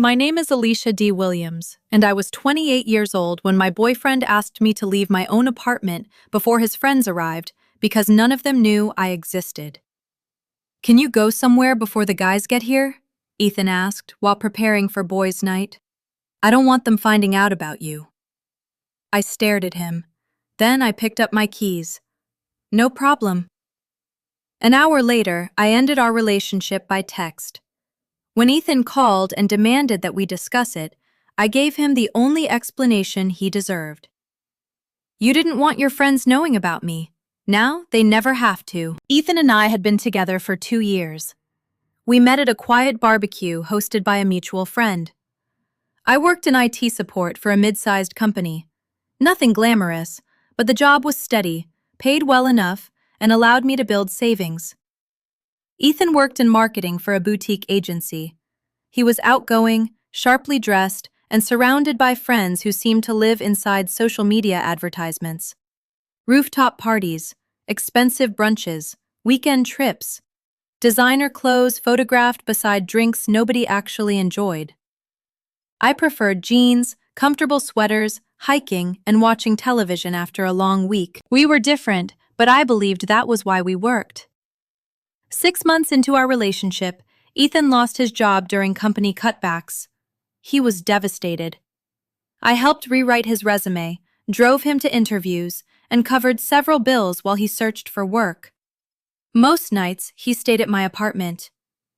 My name is Alicia D. Williams, and I was 28 years old when my boyfriend asked me to leave my own apartment before his friends arrived because none of them knew I existed. "Can you go somewhere before the guys get here?" Ethan asked while preparing for boys' night. "I don't want them finding out about you." I stared at him. Then I picked up my keys. "No problem." An hour later, I ended our relationship by text. When Ethan called and demanded that we discuss it, I gave him the only explanation he deserved. "You didn't want your friends knowing about me. Now they never have to." Ethan and I had been together for 2 years. We met at a quiet barbecue hosted by a mutual friend. I worked in IT support for a mid-sized company. Nothing glamorous, but the job was steady, paid well enough, and allowed me to build savings. Ethan worked in marketing for a boutique agency. He was outgoing, sharply dressed, and surrounded by friends who seemed to live inside social media advertisements. Rooftop parties, expensive brunches, weekend trips, designer clothes photographed beside drinks nobody actually enjoyed. I preferred jeans, comfortable sweaters, hiking, and watching television after a long week. We were different, but I believed that was why we worked. 6 months into our relationship, Ethan lost his job during company cutbacks. He was devastated. I helped rewrite his resume, drove him to interviews, and covered several bills while he searched for work. Most nights, he stayed at my apartment.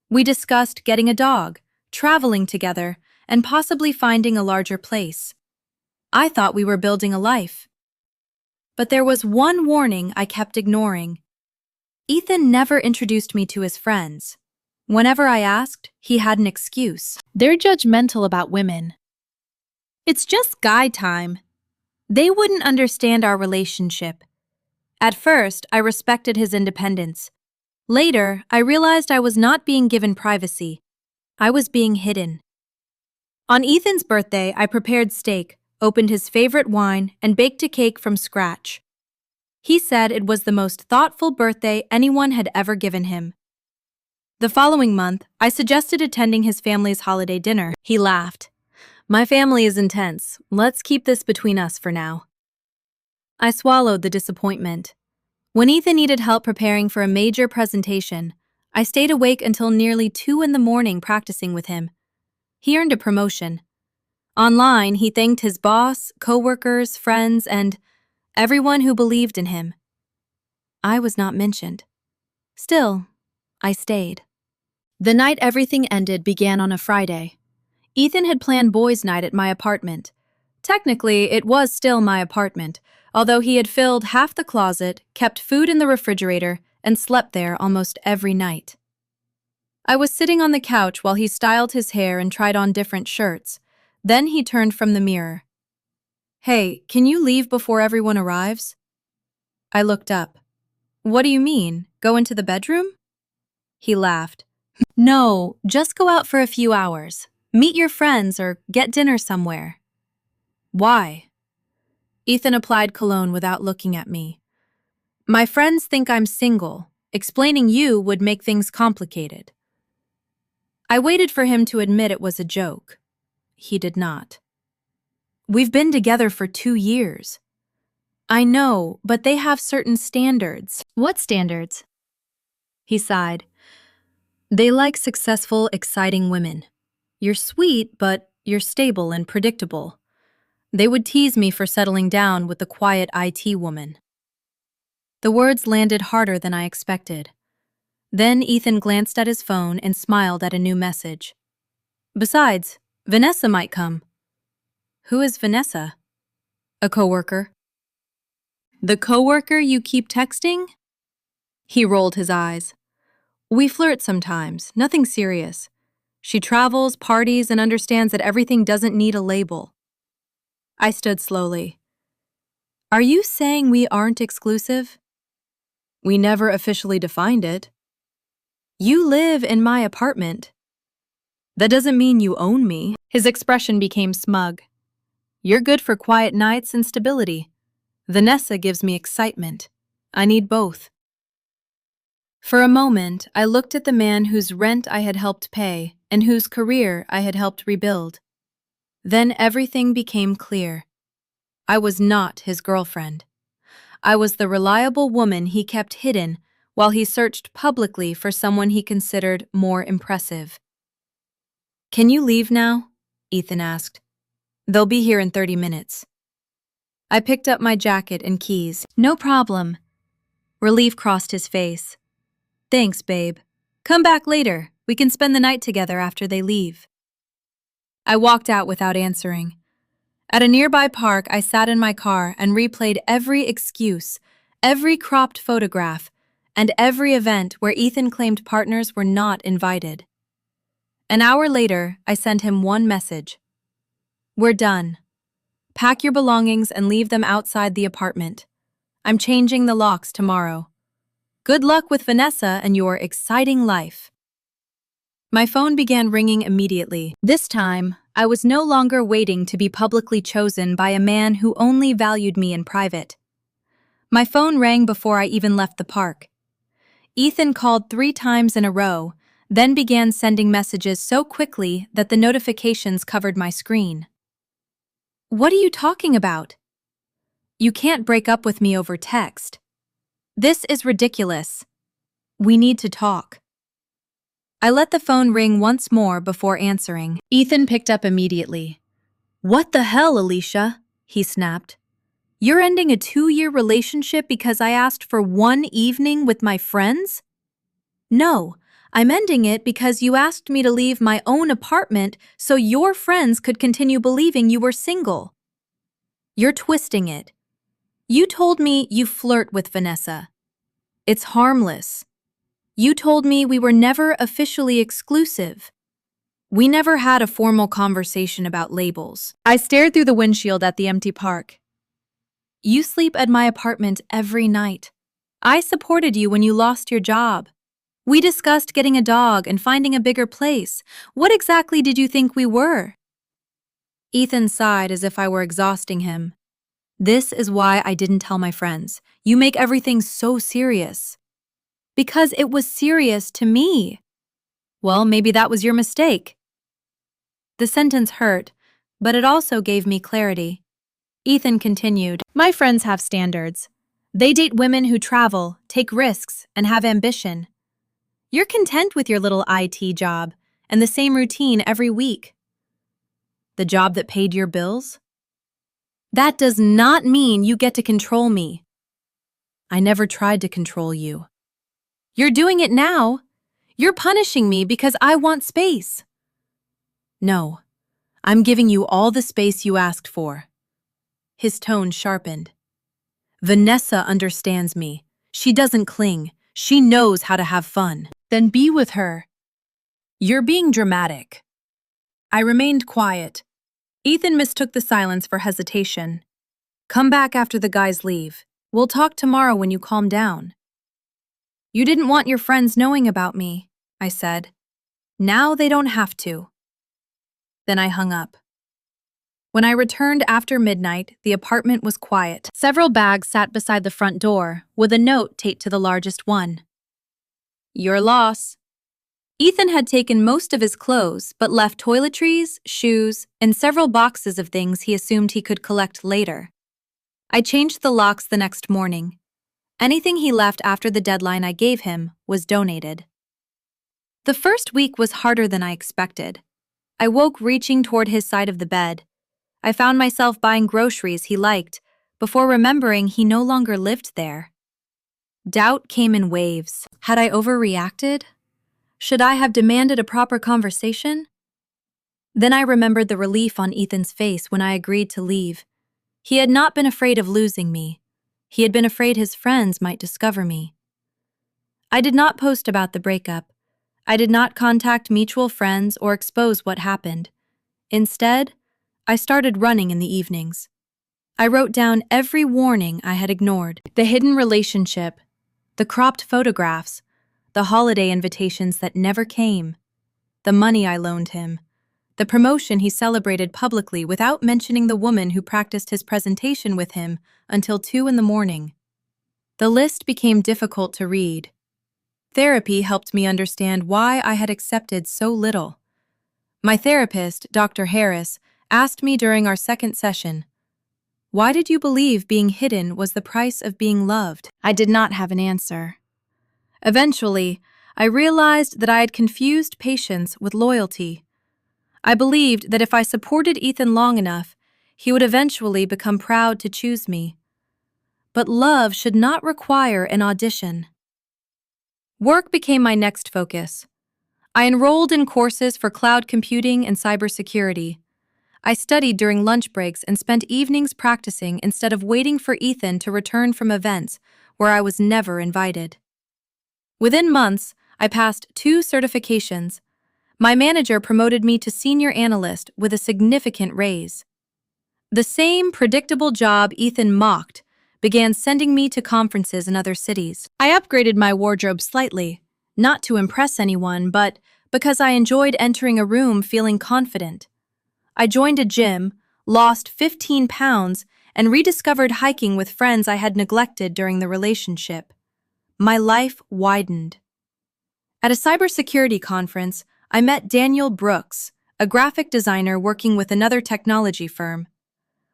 We discussed getting a dog, traveling together, and possibly finding a larger place. I thought we were building a life. But there was one warning I kept ignoring. Ethan never introduced me to his friends. Whenever I asked, he had an excuse. "They're judgmental about women. It's just guy time. They wouldn't understand our relationship." At first, I respected his independence. Later, I realized I was not being given privacy. I was being hidden. On Ethan's birthday, I prepared steak, opened his favorite wine, and baked a cake from scratch. He said it was the most thoughtful birthday anyone had ever given him. The following month, I suggested attending his family's holiday dinner. He laughed. "My family is intense. Let's keep this between us for now." I swallowed the disappointment. When Ethan needed help preparing for a major presentation, I stayed awake until nearly 2 in the morning practicing with him. He earned a promotion. Online, he thanked his boss, coworkers, friends, and everyone who believed in him. I was not mentioned. Still, I stayed. The night everything ended began on a Friday. Ethan had planned boys' night at my apartment. Technically, it was still my apartment, although he had filled half the closet, kept food in the refrigerator, and slept there almost every night. I was sitting on the couch while he styled his hair and tried on different shirts. Then he turned from the mirror. "Hey, can you leave before everyone arrives?" I looked up. "What do you mean? Go into the bedroom?" He laughed. "No, just go out for a few hours. Meet your friends or get dinner somewhere." "Why?" Ethan applied cologne without looking at me. "My friends think I'm single. Explaining you would make things complicated." I waited for him to admit it was a joke. He did not. "We've been together for 2 years." "I know, but they have certain standards." "What standards?" He sighed. "They like successful, exciting women. You're sweet, but you're stable and predictable. They would tease me for settling down with the quiet IT woman." The words landed harder than I expected. Then Ethan glanced at his phone and smiled at a new message. "Besides, Vanessa might come." "Who is Vanessa?" "A coworker." "The coworker you keep texting?" He rolled his eyes. "We flirt sometimes, nothing serious. She travels, parties, and understands that everything doesn't need a label." I stood slowly. "Are you saying we aren't exclusive?" "We never officially defined it." "You live in my apartment." "That doesn't mean you own me." His expression became smug. "You're good for quiet nights and stability. Vanessa gives me excitement. I need both." For a moment, I looked at the man whose rent I had helped pay, and whose career I had helped rebuild. Then everything became clear. I was not his girlfriend. I was the reliable woman he kept hidden while he searched publicly for someone he considered more impressive. "Can you leave now?" Ethan asked. "They'll be here in 30 minutes. I picked up my jacket and keys. "No problem." Relief crossed his face. "Thanks, babe. Come back later. We can spend the night together after they leave." I walked out without answering. At a nearby park, I sat in my car and replayed every excuse, every cropped photograph, and every event where Ethan claimed partners were not invited. An hour later, I sent him one message. "We're done. Pack your belongings and leave them outside the apartment. I'm changing the locks tomorrow. Good luck with Vanessa and your exciting life." My phone began ringing immediately. This time, I was no longer waiting to be publicly chosen by a man who only valued me in private. My phone rang before I even left the park. Ethan called 3 times in a row, then began sending messages so quickly that the notifications covered my screen. "What are you talking about? You can't break up with me over text. This is ridiculous. We need to talk." I let the phone ring once more before answering. Ethan picked up immediately. "What the hell, Alicia?" he snapped. "You're ending a 2-year relationship because I asked for one evening with my friends?" "No, I'm ending it because you asked me to leave my own apartment so your friends could continue believing you were single." "You're twisting it. You told me you flirt with Vanessa. It's harmless. You told me we were never officially exclusive. We never had a formal conversation about labels." I stared through the windshield at the empty park. "You sleep at my apartment every night. I supported you when you lost your job. We discussed getting a dog and finding a bigger place. What exactly did you think we were?" Ethan sighed as if I were exhausting him. "This is why I didn't tell my friends. You make everything so serious." "Because it was serious to me." "Well, maybe that was your mistake." The sentence hurt, but it also gave me clarity. Ethan continued, "My friends have standards. They date women who travel, take risks, and have ambition. You're content with your little IT job and the same routine every week." "The job that paid your bills?" "That does not mean you get to control me." "I never tried to control you." "You're doing it now. You're punishing me because I want space." "No, I'm giving you all the space you asked for." His tone sharpened. "Vanessa understands me. She doesn't cling. She knows how to have fun." "Then be with her." "You're being dramatic." I remained quiet. Ethan mistook the silence for hesitation. "Come back after the guys leave. We'll talk tomorrow when you calm down." "You didn't want your friends knowing about me," I said. "Now they don't have to." Then I hung up. When I returned after midnight, the apartment was quiet. Several bags sat beside the front door, with a note taped to the largest one. "Your loss." Ethan had taken most of his clothes, but left toiletries, shoes, and several boxes of things he assumed he could collect later. I changed the locks the next morning. Anything he left after the deadline I gave him was donated. The first week was harder than I expected. I woke reaching toward his side of the bed. I found myself buying groceries he liked, before remembering he no longer lived there. Doubt came in waves. Had I overreacted? Should I have demanded a proper conversation? Then I remembered the relief on Ethan's face when I agreed to leave. He had not been afraid of losing me. He had been afraid his friends might discover me. I did not post about the breakup. I did not contact mutual friends or expose what happened. Instead, I started running in the evenings. I wrote down every warning I had ignored. The hidden relationship, the cropped photographs, the holiday invitations that never came, the money I loaned him, the promotion he celebrated publicly without mentioning the woman who practiced his presentation with him until 2 in the morning. The list became difficult to read. Therapy helped me understand why I had accepted so little. My therapist, Dr. Harris, asked me during our second session, "Why did you believe being hidden was the price of being loved?" I did not have an answer. Eventually, I realized that I had confused patience with loyalty. I believed that if I supported Ethan long enough, he would eventually become proud to choose me. But love should not require an audition. Work became my next focus. I enrolled in courses for cloud computing and cybersecurity. I studied during lunch breaks and spent evenings practicing instead of waiting for Ethan to return from events where I was never invited. Within months, I passed 2 certifications. My manager promoted me to senior analyst with a significant raise. The same predictable job Ethan mocked began sending me to conferences in other cities. I upgraded my wardrobe slightly, not to impress anyone, but because I enjoyed entering a room feeling confident. I joined a gym, lost 15 pounds, and rediscovered hiking with friends I had neglected during the relationship. My life widened. At a cybersecurity conference, I met Daniel Brooks, a graphic designer working with another technology firm.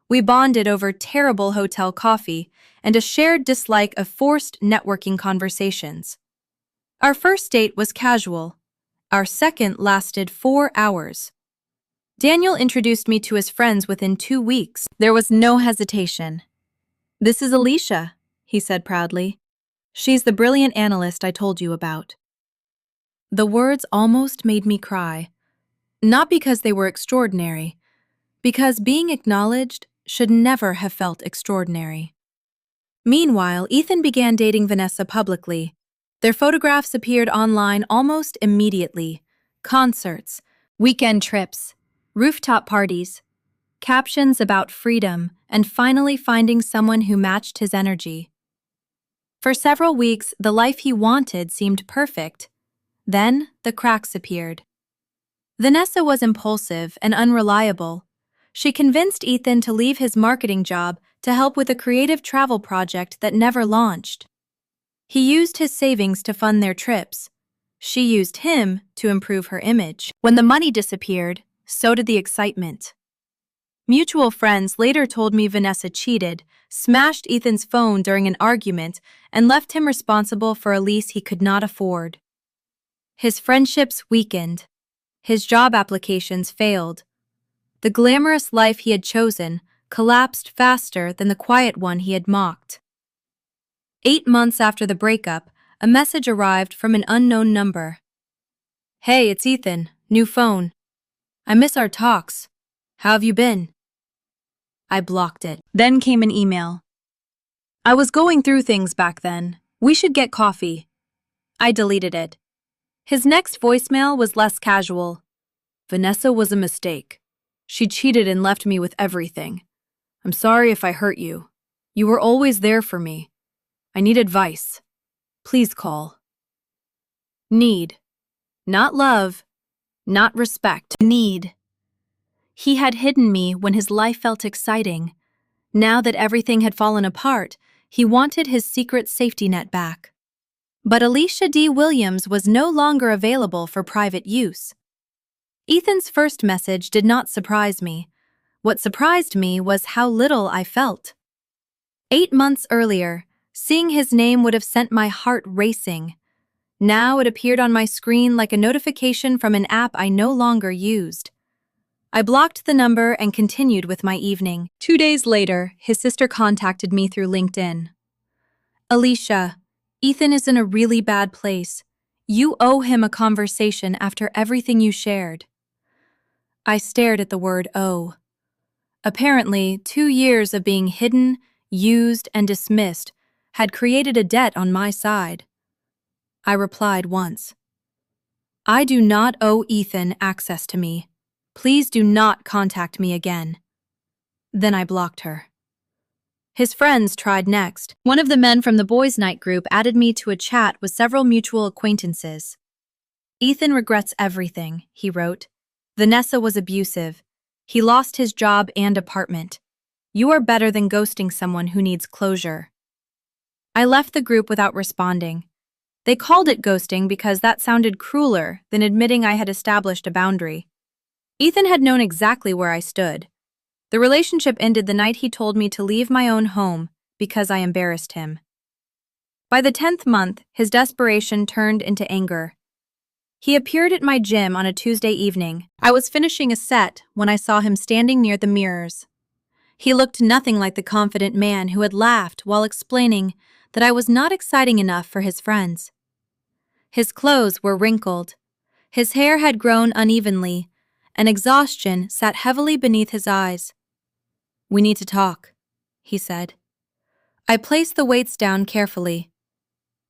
We bonded over terrible hotel coffee and a shared dislike of forced networking conversations. Our first date was casual. Our second lasted 4 hours. Daniel introduced me to his friends within 2 weeks. There was no hesitation. "This is Alicia," he said proudly. "She's the brilliant analyst I told you about." The words almost made me cry. Not because they were extraordinary, because being acknowledged should never have felt extraordinary. Meanwhile, Ethan began dating Vanessa publicly. Their photographs appeared online almost immediately. Concerts, weekend trips, rooftop parties, captions about freedom, and finally finding someone who matched his energy. For several weeks, the life he wanted seemed perfect. Then, the cracks appeared. Vanessa was impulsive and unreliable. She convinced Ethan to leave his marketing job to help with a creative travel project that never launched. He used his savings to fund their trips. She used him to improve her image. When the money disappeared, so did the excitement. Mutual friends later told me Vanessa cheated, smashed Ethan's phone during an argument, and left him responsible for a lease he could not afford. His friendships weakened. His job applications failed. The glamorous life he had chosen collapsed faster than the quiet one he had mocked. 8 months after the breakup, a message arrived from an unknown number. "Hey, it's Ethan. New phone. I miss our talks. How have you been?" I blocked it. Then came an email. "I was going through things back then. We should get coffee." I deleted it. His next voicemail was less casual. "Vanessa was a mistake. She cheated and left me with everything. I'm sorry if I hurt you. You were always there for me. I need advice. Please call." Need. Not love. Not respect. Need. He had hidden me when his life felt exciting. Now that everything had fallen apart, he wanted his secret safety net back. But Alicia D. Williams was no longer available for private use. Ethan's first message did not surprise me. What surprised me was how little I felt. 8 months earlier, seeing his name would have sent my heart racing. Now it appeared on my screen like a notification from an app I no longer used. I blocked the number and continued with my evening. 2 days later, his sister contacted me through LinkedIn. "Alicia, Ethan is in a really bad place. You owe him a conversation after everything you shared." I stared at the word owe. Apparently, 2 years of being hidden, used, and dismissed had created a debt on my side. I replied once. "I do not owe Ethan access to me. Please do not contact me again." Then I blocked her. His friends tried next. One of the men from the boys' night group added me to a chat with several mutual acquaintances. "Ethan regrets everything," he wrote. "Vanessa was abusive. He lost his job and apartment. You are better than ghosting someone who needs closure." I left the group without responding. They called it ghosting because that sounded crueler than admitting I had established a boundary. Ethan had known exactly where I stood. The relationship ended the night he told me to leave my own home because I embarrassed him. By the 10th month, his desperation turned into anger. He appeared at my gym on a Tuesday evening. I was finishing a set when I saw him standing near the mirrors. He looked nothing like the confident man who had laughed while explaining that I was not exciting enough for his friends. His clothes were wrinkled. His hair had grown unevenly, and exhaustion sat heavily beneath his eyes. "We need to talk," he said. I placed the weights down carefully.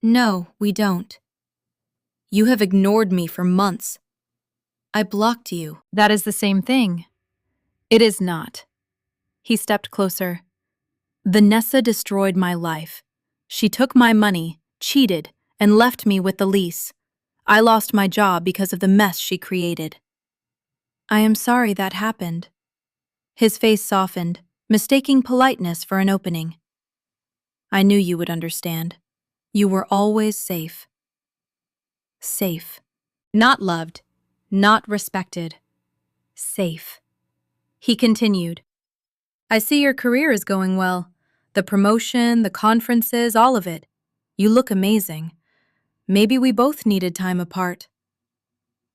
"No, we don't. You have ignored me for months. I blocked you." "That is the same thing." "It is not." He stepped closer. "Vanessa destroyed my life. She took my money, cheated, and left me with the lease. I lost my job because of the mess she created." "I am sorry that happened." His face softened, mistaking politeness for an opening. "I knew you would understand. You were always safe." Safe. Not loved, not respected. Safe. He continued. "I see your career is going well. The promotion, the conferences, all of it. You look amazing. Maybe we both needed time apart."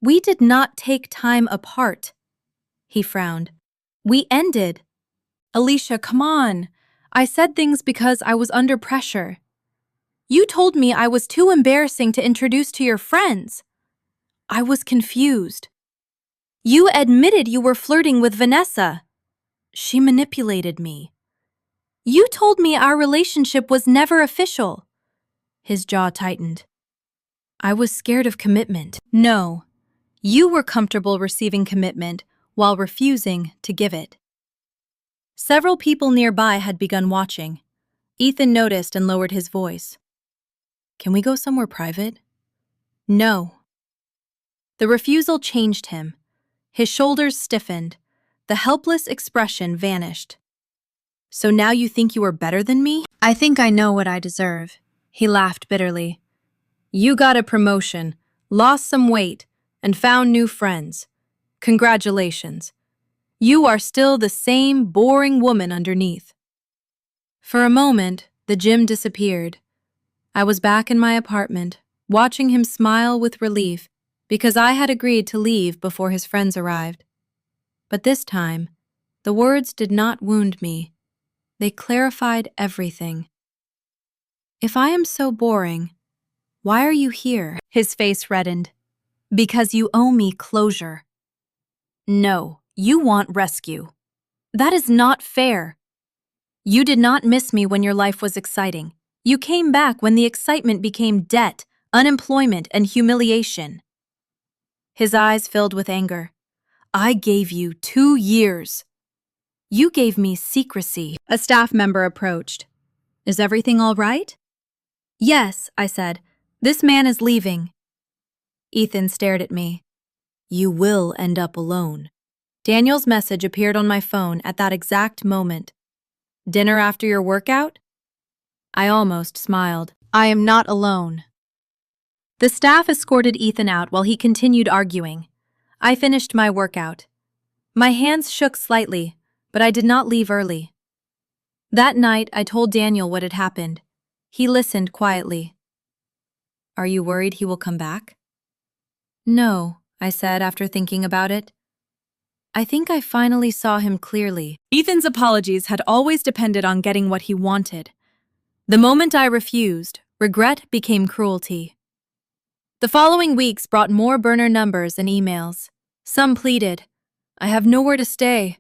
"We did not take time apart." He frowned. "We ended." "Alicia, come on. I said things because I was under pressure. You told me I was too embarrassing to introduce to your friends. I was confused. You admitted you were flirting with Vanessa. She manipulated me. You told me our relationship was never official." His jaw tightened. "I was scared of commitment." "No, you were comfortable receiving commitment while refusing to give it." Several people nearby had begun watching. Ethan noticed and lowered his voice. "Can we go somewhere private?" "No." The refusal changed him. His shoulders stiffened. The helpless expression vanished. "So now you think you are better than me?" "I think I know what I deserve." He laughed bitterly. "You got a promotion, lost some weight, and found new friends. Congratulations. You are still the same boring woman underneath." For a moment, the gym disappeared. I was back in my apartment, watching him smile with relief because I had agreed to leave before his friends arrived. But this time, the words did not wound me. They clarified everything. "If I am so boring, why are you here?" His face reddened. "Because you owe me closure." "No, you want rescue." "That is not fair." "You did not miss me when your life was exciting. You came back when the excitement became debt, unemployment, and humiliation." His eyes filled with anger. "I gave you 2 years. You gave me secrecy." A staff member approached. "Is everything all right?" "Yes," I said. "This man is leaving." Ethan stared at me. "You will end up alone." Daniel's message appeared on my phone at that exact moment. "Dinner after your workout?" I almost smiled. "I am not alone." The staff escorted Ethan out while he continued arguing. I finished my workout. My hands shook slightly, but I did not leave early. That night, I told Daniel what had happened. He listened quietly. "Are you worried he will come back?" "No," I said after thinking about it. "I think I finally saw him clearly." Ethan's apologies had always depended on getting what he wanted. The moment I refused, regret became cruelty. The following weeks brought more burner numbers and emails. Some pleaded, "I have nowhere to stay."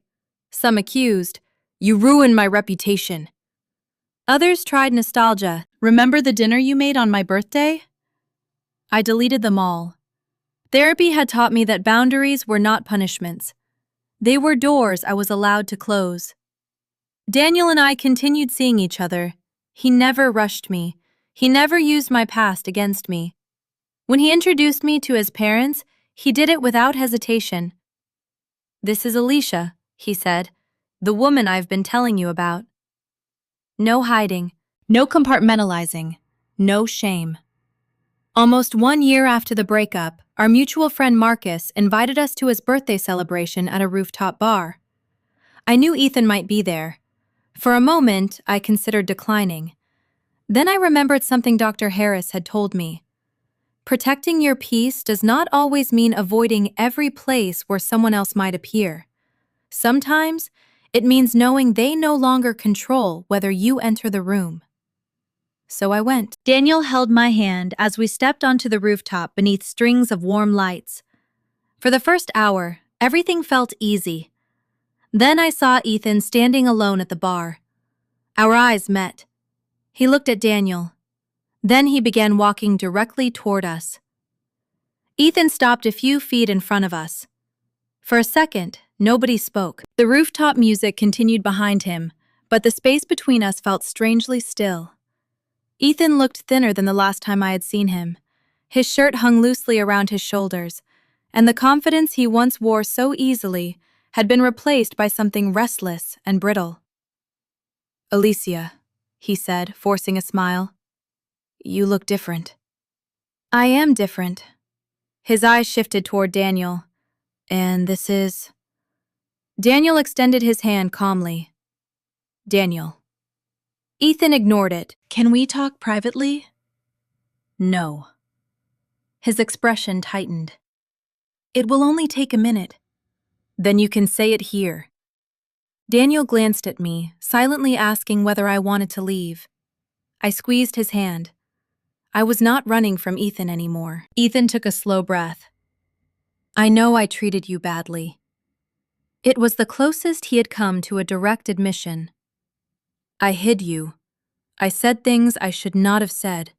Some accused, "You ruined my reputation." Others tried nostalgia. "Remember the dinner you made on my birthday?" I deleted them all. Therapy had taught me that boundaries were not punishments. They were doors I was allowed to close. Daniel and I continued seeing each other. He never rushed me. He never used my past against me. When he introduced me to his parents, he did it without hesitation. "This is Alicia," he said, "the woman I've been telling you about." No hiding, no compartmentalizing, no shame. Almost 1 year after the breakup, our mutual friend Marcus invited us to his birthday celebration at a rooftop bar. I knew Ethan might be there. For a moment, I considered declining. Then I remembered something Dr. Harris had told me. Protecting your peace does not always mean avoiding every place where someone else might appear. Sometimes, it means knowing they no longer control whether you enter the room. So I went. Daniel held my hand as we stepped onto the rooftop beneath strings of warm lights. For the first hour, everything felt easy. Then I saw Ethan standing alone at the bar. Our eyes met. He looked at Daniel. Then he began walking directly toward us. Ethan stopped a few feet in front of us. For a second, nobody spoke. The rooftop music continued behind him, but the space between us felt strangely still. Ethan looked thinner than the last time I had seen him. His shirt hung loosely around his shoulders, and the confidence he once wore so easily had been replaced by something restless and brittle. "Alicia," he said, forcing a smile. "You look different." "I am different." His eyes shifted toward Daniel. "And this is—" Daniel extended his hand calmly. "Daniel." Ethan ignored it. "Can we talk privately?" "No." His expression tightened. "It will only take a minute." "Then you can say it here." Daniel glanced at me, silently asking whether I wanted to leave. I squeezed his hand. I was not running from Ethan anymore. Ethan took a slow breath. "I know I treated you badly." It was the closest he had come to a direct admission. "I hid you. I said things I should not have said.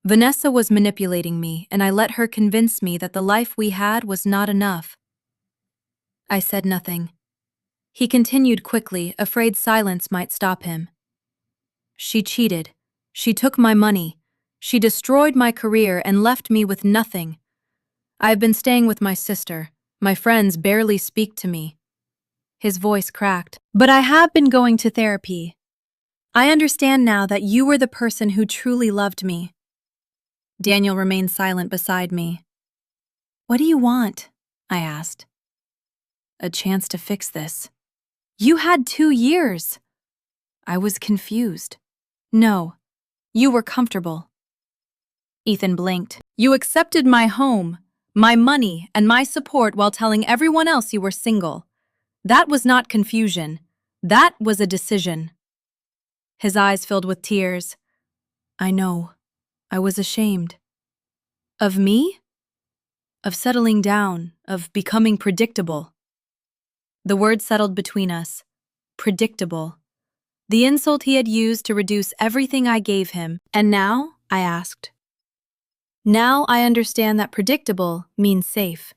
Vanessa was manipulating me, and I let her convince me that the life we had was not enough." I said nothing. He continued quickly, afraid silence might stop him. "She cheated. She took my money. She destroyed my career and left me with nothing. I have been staying with my sister. My friends barely speak to me." His voice cracked. "But I have been going to therapy. I understand now that you were the person who truly loved me." Daniel remained silent beside me. "What do you want?" I asked. "A chance to fix this." "You had 2 years." I was confused. "No, you were comfortable." Ethan blinked. "You accepted my home, my money, and my support while telling everyone else you were single. That was not confusion. That was a decision." His eyes filled with tears. "I know. I was ashamed." "Of me?" "Of settling down, of becoming predictable." The word settled between us. Predictable. The insult he had used to reduce everything I gave him. "And now?" I asked. "Now I understand that predictable means safe."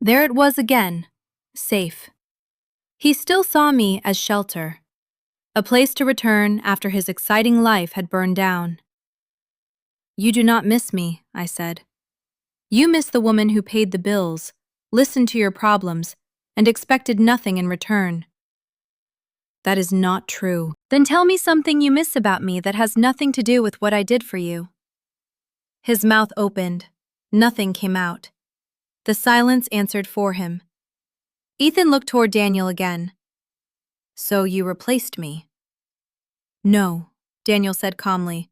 There it was again. Safe. He still saw me as shelter. A place to return after his exciting life had burned down. "You do not miss me," I said. "You miss the woman who paid the bills, listened to your problems, and expected nothing in return." "That is not true." "Then tell me something you miss about me that has nothing to do with what I did for you." His mouth opened. Nothing came out. The silence answered for him. Ethan looked toward Daniel again. "So you replaced me?" "No," Daniel said calmly.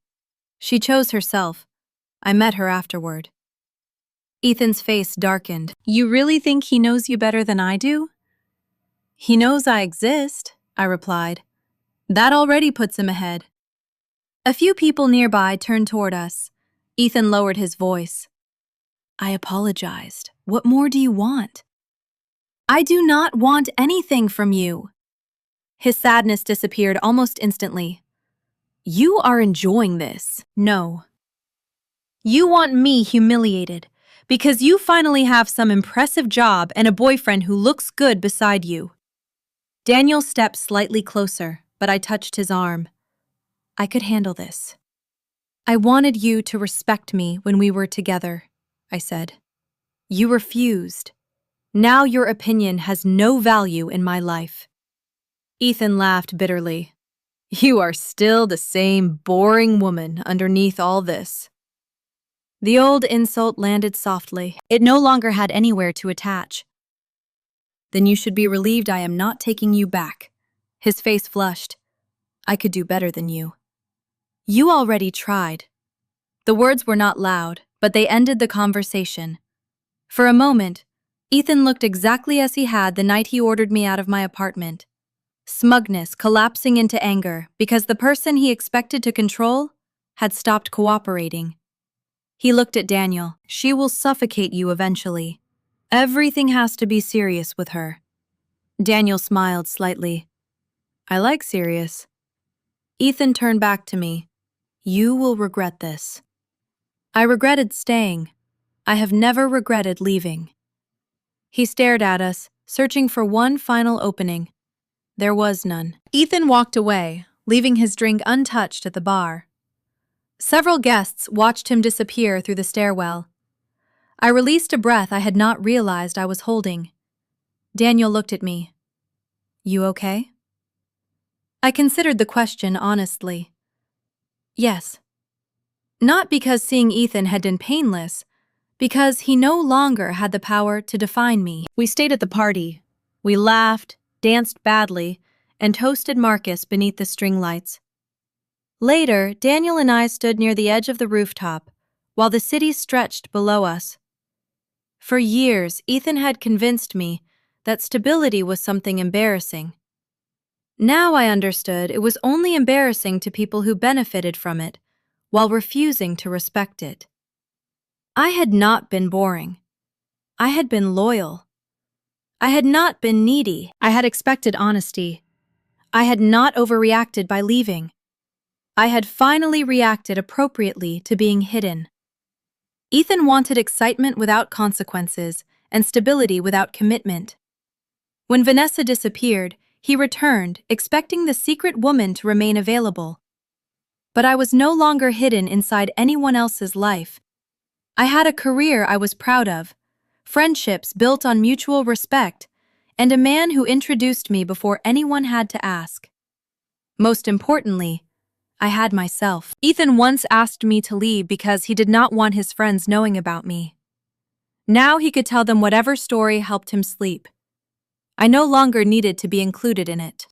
"She chose herself. I met her afterward." Ethan's face darkened. "You really think he knows you better than I do?" "He knows I exist," I replied. "That already puts him ahead." A few people nearby turned toward us. Ethan lowered his voice. I apologized. "What more do you want?" "I do not want anything from you." His sadness disappeared almost instantly. "You are enjoying this." "No." "You want me humiliated because you finally have some impressive job and a boyfriend who looks good beside you." Daniel stepped slightly closer, but I touched his arm. "I could handle this." "I wanted you to respect me when we were together," I said. "You refused. Now your opinion has no value in my life." Ethan laughed bitterly. "You are still the same boring woman underneath all this." The old insult landed softly. It no longer had anywhere to attach. Then you should be relieved I am not taking you back. His face flushed. I could do better than you. You already tried. The words were not loud, but they ended the conversation. For a moment, Ethan looked exactly as he had the night he ordered me out of my apartment. Smugness collapsing into anger because the person he expected to control had stopped cooperating. He looked at Daniel. She will suffocate you eventually. Everything has to be serious with her. Daniel smiled slightly. I like serious. Ethan turned back to me. You will regret this. I regretted staying. I have never regretted leaving. He stared at us, searching for one final opening. There was none. Ethan walked away, leaving his drink untouched at the bar. Several guests watched him disappear through the stairwell. I released a breath I had not realized I was holding. Daniel looked at me. You okay? I considered the question honestly. Yes. Not because seeing Ethan had been painless, because he no longer had the power to define me. We stayed at the party. We laughed, danced badly, and toasted Marcus beneath the string lights. Later, Daniel and I stood near the edge of the rooftop, while the city stretched below us. For years, Ethan had convinced me that stability was something embarrassing. Now I understood it was only embarrassing to people who benefited from it, while refusing to respect it. I had not been boring. I had been loyal. I had not been needy. I had expected honesty. I had not overreacted by leaving. I had finally reacted appropriately to being hidden. Ethan wanted excitement without consequences and stability without commitment. When Vanessa disappeared, he returned, expecting the secret woman to remain available. But I was no longer hidden inside anyone else's life. I had a career I was proud of, friendships built on mutual respect, and a man who introduced me before anyone had to ask. Most importantly, I had myself. Ethan once asked me to leave because he did not want his friends knowing about me. Now he could tell them whatever story helped him sleep. I no longer needed to be included in it.